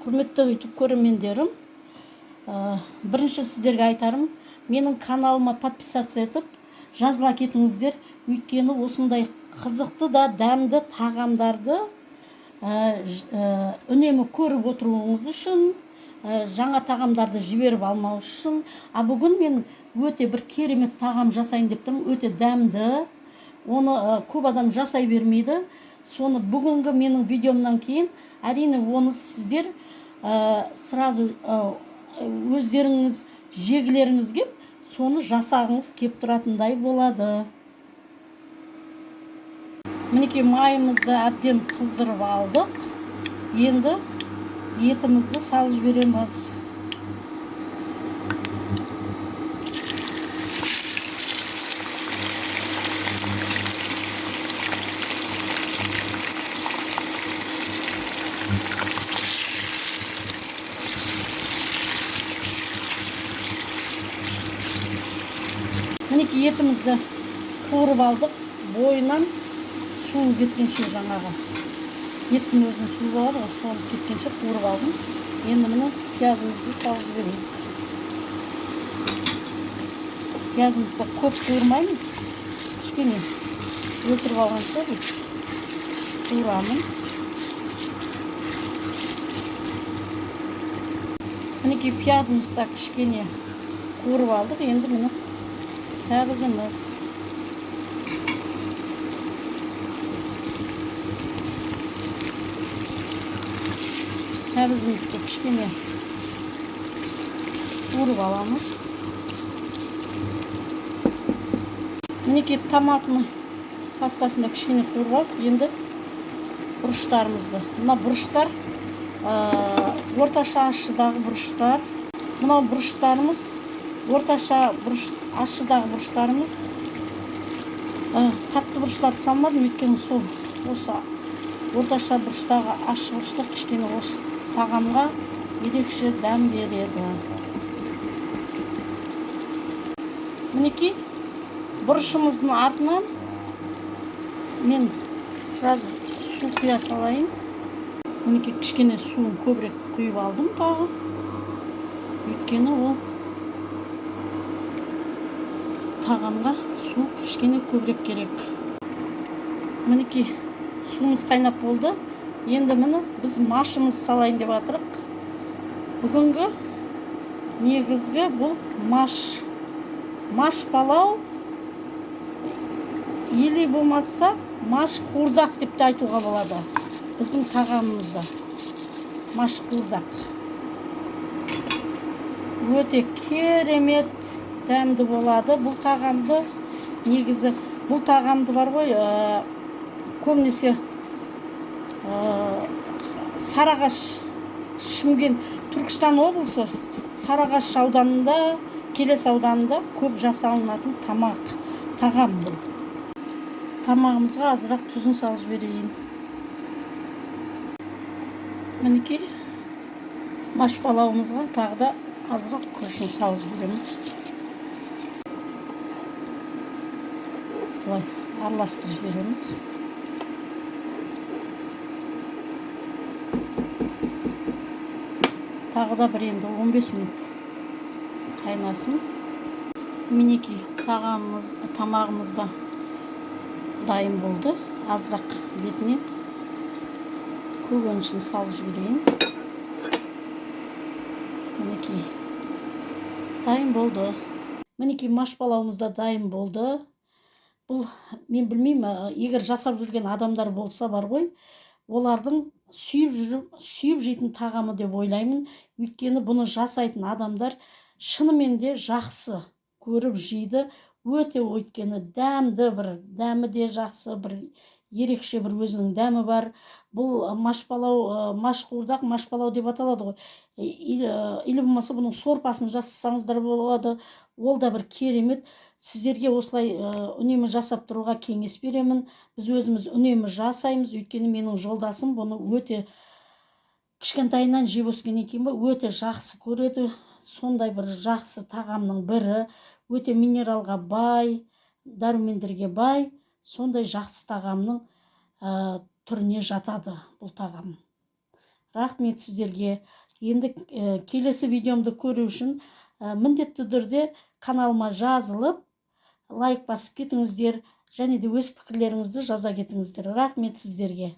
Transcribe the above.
Құрметті YouTube көрермендерім, бірінші сіздерге айтарым, менің каналыма подписаться етіп, жазыла кетіңіздер. Өйткені осындай қызықты да дәмді тағамдарды үнемі көріп отыруыңыз үшін, жаңа тағамдарды жіберіп алмау үшін. Бүгін мен өте бір керемет тағам жасайын деп тұрмын. Өте дәмді. Оны көп адам жасай бермейді. Соны бүгінгі менің видеомнан кейін, әрине оны сіздер сразу өздеріңіз жегілеріңіз кеп, соны жасағыңыз кеп тұратындай болады. Мінекей майымызды әбден қыздырып алдық. Енді етімізді салып жібереміз. Мінекей етімізді қуырып алдық. Бойынан су кеткенше, жаңағы еттің өзінің суы болады ғой, соны кеткенше қуырып алдым. Енді міне пиязымызды салып жіберейік. Пиязымызды көп қуырмаймын, кішкене өлтіріп алғанша қуырамын. Мінекей пиязымызды кішкене қуырып алдық. Енді міне сәбізіміз. Сәбізімізді кішкене қуырып аламыз. Мінекей томатный пастасында кішкене қуырып алдық. Енді бұрыштарымызды. Мына бұрыштар орташа ащыдағы бұрыштар. Мынау бұрыштарымыз орташа ащыдағы бұрыштарымыз. Қатты бұрыштарды салмадым, өйткені сол осы орташа бұрыштағы ащы бұрыштар кішкене осы тағамға ерекше дәм береді. Мінекей бұрышымыздың артынан мен сразу су құя салайын. Мінекей кішкене суын көбірек құйып алдым тағы. Өйткені ол тағамға су кішкене көбірек керек. Мінекей суымыз қайнап болды. Енді міне біз машымыз салайын деп жатырық. Бүгінгі негізгі бұл маш. Маш палау, или болмаса маш қуырдақ деп те айтуға болады. Біздің тағамымызда маш қуырдақ. Өте керемет дәмді болады. Бұл тағамды негізі, бұл тағамды бар ғой, көбінесе Сарыағаш, Шымкент, Түркістан облысы, Сарыағаш ауданында, Келес ауданында көп жасалынатын тағам бұл. Тамағымызға азырақ тұзын салып жіберейін. Мінекей маш палауымызға тағы да азырақ күрішін салып жібереміз. Бұлай араластырып жібереміз. Тағы да бір енді 15 минут қайнасын. Мінекей тамағымыз да дайын болды. Азырақ бетіне көкөнісін салып жіберейін. Мінекей дайын болды. Мінекей маш палауымыз да дайын болды. Бұл, мен білмеймін, егер жасап жүрген адамдар болса бар ғой, олардың сүйіп жейтін тағамы деп ойлаймын. Өйткені бұны жасайтын адамдар шынымен де жақсы көріп жейді. Өте өйткені дәмі де жақсы, бір ерекше бір өзінің дәмі бар. Бұл маш палау, маш қуырдақ, маш палау деп аталады ғой. Или болмаса бұның сорпасын жасасаңыздар болады. Ол да бір керемет. Сіздерге осылай үнемі жасап тұруға кеңес беремін. Біз өзіміз үнемі жасаймыз. Өйткені менің жолдасым бұны өте кішкентайынан жеп өскеннен кейін өте жақсы көреді. Сондай бір жақсы тағамның бірі. Өте минералға бай, дәрумендерге бай. Сондай жақсы тағамның түріне жатады бұл тағам. Рахмет сіздерге. Енді келесі видеомды көру үшін міндетті түрде каналыма жазылып, лайк басып кетіңіздер, және де өз пікірлеріңізді жаза кетіңіздер. Рахмет сіздерге.